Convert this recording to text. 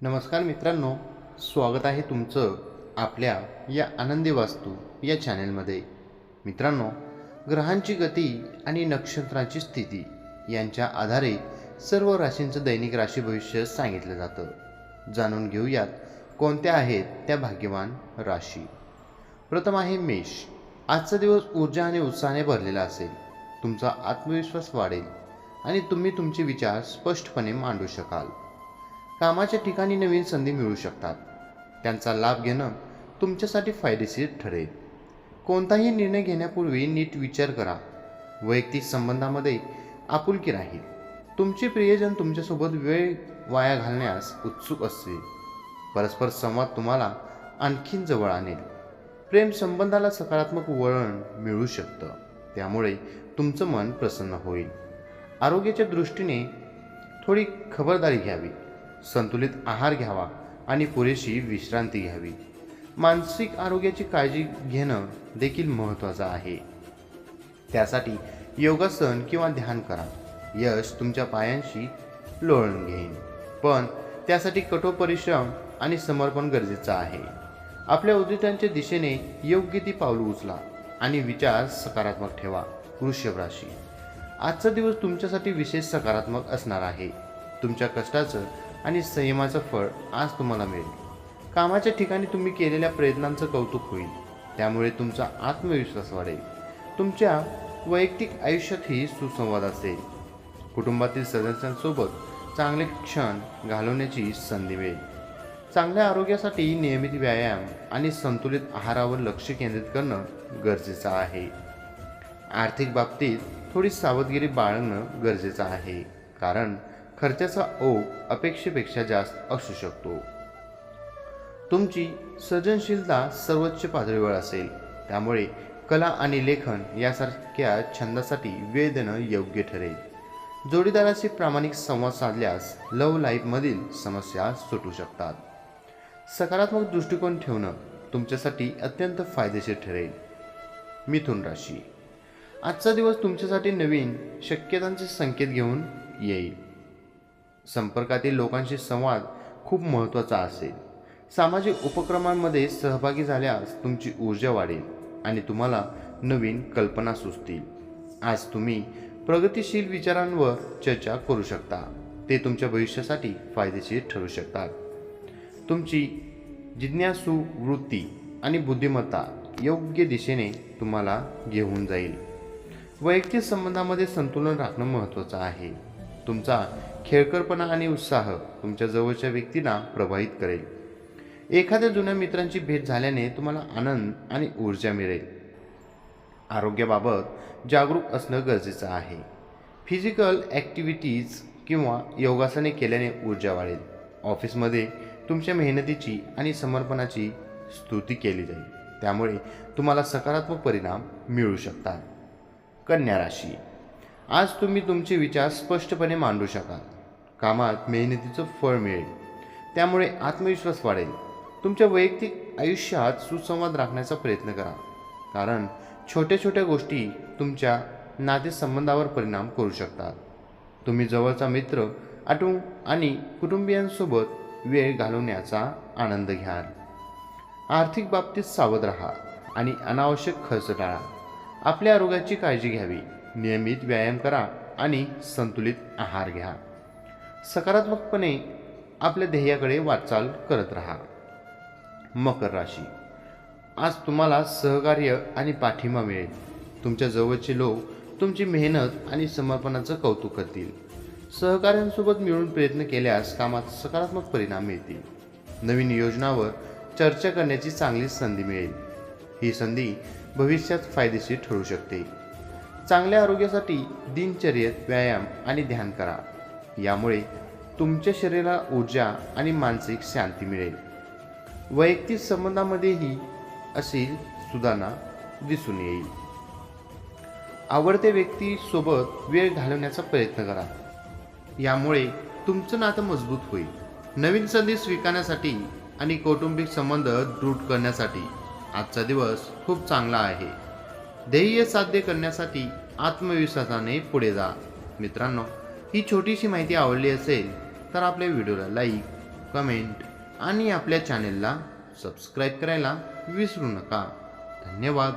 नमस्कार मित्रांनो, स्वागत आहे तुमचं आपल्या या आनंदी वास्तू या चॅनेलमध्ये. मित्रांनो, ग्रहांची गती आणि नक्षत्रांची स्थिती यांच्या आधारे सर्व राशींचं दैनिक राशी भविष्य सांगितलं जातं. जाणून घेऊयात कोणत्या आहेत त्या भाग्यवान राशी. प्रथम आहे मेष. आजचा दिवस ऊर्जा आणि उत्साहाने भरलेला असेल. तुमचा आत्मविश्वास वाढेल आणि तुम्ही तुमचे विचार स्पष्टपणे मांडू शकाल. कामाच्या ठिकाणी नवीन संधी मिळू शकतात. त्यांचा लाभ घेणं तुमच्यासाठी फायदेशीर ठरेल. कोणताही निर्णय घेण्यापूर्वी नीट विचार करा. वैयक्तिक संबंधामध्ये आपुलकी राहील. तुमचे प्रियजन तुमच्यासोबत वेळ वाया घालण्यास उत्सुक असतील. परस्पर संवाद तुम्हाला आणखीन जवळ आणेल. प्रेम संबंधाला सकारात्मक वळण मिळू शकतं, त्यामुळे तुमचं मन प्रसन्न होईल. आरोग्याच्या दृष्टीने थोडी खबरदारी घ्यावी. संतुलित आहार घ्यावा आणि पुरेशी विश्रांती घ्यावी. मानसिक आरोग्याची काळजी घेणं देखील महत्त्वाचं आहे. त्यासाठी योगासन किंवा ध्यान करा. यश तुमच्या पायांशी लोळण घेईन, पण त्यासाठी कठोर परिश्रम आणि समर्पण गरजेचं आहे. आपल्या उद्दिष्टांच्या दिशेने योग्य ती पावलं उचला आणि विचार सकारात्मक ठेवा. वृषभ राशी. आजचा दिवस तुमच्यासाठी विशेष सकारात्मक असणार आहे. तुमच्या कष्टाचं आणि संयमाचं फळ आज तुम्हाला मिळेल. कामाच्या ठिकाणी तुम्ही केलेल्या प्रयत्नांचं कौतुक होईल, त्यामुळे तुमचा आत्मविश्वास वाढेल. तुमच्या वैयक्तिक आयुष्यातही सुसंवाद असेल. कुटुंबातील सदस्यांसोबत चांगले क्षण घालवण्याची संधी मिळेल. चांगल्या आरोग्यासाठी नियमित व्यायाम आणि संतुलित आहारावर लक्ष केंद्रित करणं गरजेचं आहे. आर्थिक बाबतीत थोडी सावधगिरी बाळगणं गरजेचं आहे, कारण खर्चाचा ओघ अपेक्षेपेक्षा जास्त असू शकतो. तुमची सर्जनशीलता सर्वोच्च पातळीवर असेल, त्यामुळे कला आणि लेखन यासारख्या छंदासाठी वेळ देणं योग्य ठरेल. जोडीदाराशी प्रामाणिक संवाद साधल्यास लव्ह लाईफमधील समस्या सुटू शकतात. सकारात्मक दृष्टिकोन ठेवणं तुमच्यासाठी अत्यंत फायदेशीर ठरेल. मिथुन राशी. आजचा दिवस तुमच्यासाठी नवीन शक्यतांचे संकेत घेऊन येईल. संपर्कातील लोकांशी संवाद खूप महत्त्वाचा असेल. सामाजिक उपक्रमांमध्ये सहभागी झाल्यास तुमची ऊर्जा वाढेल आणि तुम्हाला नवीन कल्पना सुचतील. आज तुम्ही प्रगतिशील विचारांवर चर्चा करू शकता. ते तुमच्या भविष्यासाठी फायदेशीर ठरू शकतात. तुमची जिज्ञासू वृत्ती आणि बुद्धिमत्ता योग्य दिशेने तुम्हाला घेऊन जाईल. वैयक्तिक संबंधामध्ये संतुलन राखणं महत्त्वाचं आहे. तुमचा खेळकरपणा आणि उत्साह तुमच्या जवळच्या व्यक्तींना प्रभावित करेल. एखाद्या जुन्या मित्रांची भेट झाल्याने तुम्हाला आनंद आणि ऊर्जा मिळेल. आरोग्याबाबत जागरूक असणं गरजेचं आहे. फिजिकल ॲक्टिव्हिटीज किंवा योगासने केल्याने ऊर्जा वाढेल. ऑफिसमध्ये तुमच्या मेहनतीची आणि समर्पणाची स्तुती केली जाईल, त्यामुळे तुम्हाला सकारात्मक परिणाम मिळू शकतात. कन्या राशी. आज तुम्ही तुमचे विचार स्पष्टपणे मांडू शकाल. कामात मेहनतीचं फळ मिळेल, त्यामुळे आत्मविश्वास वाढेल. तुमच्या वैयक्तिक आयुष्यात सुसंवाद राखण्याचा प्रयत्न करा, कारण छोट्या छोट्या गोष्टी तुमच्या नातेसंबंधावर परिणाम करू शकतात. तुम्ही जवळचा मित्र आठवून आणि कुटुंबियांसोबत वेळ घालवण्याचा आनंद घ्याल. आर्थिक बाबतीत सावध राहा आणि अनावश्यक खर्च टाळा. आपल्या आरोग्याची काळजी घ्यावी. नियमित व्यायाम करा आणि संतुलित आहार घ्या. सकारात्मकपणे आपल्या ध्येयाकडे वाटचाल करत राहा. मकर राशी. आज तुम्हाला सहकार्य आणि पाठिंबा मिळेल. तुमच्या जवळचे लोक तुमची मेहनत आणि समर्पणाचं कौतुक करतील. सहकाऱ्यांसोबत मिळून प्रयत्न केल्यास कामात सकारात्मक परिणाम मिळतील. नवीन योजनावर चर्चा करण्याची चांगली संधी मिळेल. ही संधी भविष्यात फायदेशीर ठरू शकते. चांगल्या आरोग्यासाठी दिनचर्येत व्यायाम आणि ध्यान करा. यामुळे तुमच्या शरीराला ऊर्जा आणि मानसिक शांती मिळेल. वैयक्तिक संबंधामध्येही अशी सुधारणा दिसून येईल. आवडत्या व्यक्तीसोबत वेळ घालवण्याचा प्रयत्न करा. यामुळे तुमचं नातं मजबूत होईल. नवीन संधी स्वीकारण्यासाठी आणि कौटुंबिक संबंध दृढ करण्यासाठी आजचा दिवस खूप चांगला आहे. ध्येय साध्य करण्यासाठी आत्मविश्वासाने पुढे जा. मित्रांनो, ही छोटीशी माहिती आवडली असेल तर आपल्या व्हिडिओला लाईक, कमेंट आणि आपल्या चॅनेलला सबस्क्राईब करायला विसरू नका. धन्यवाद.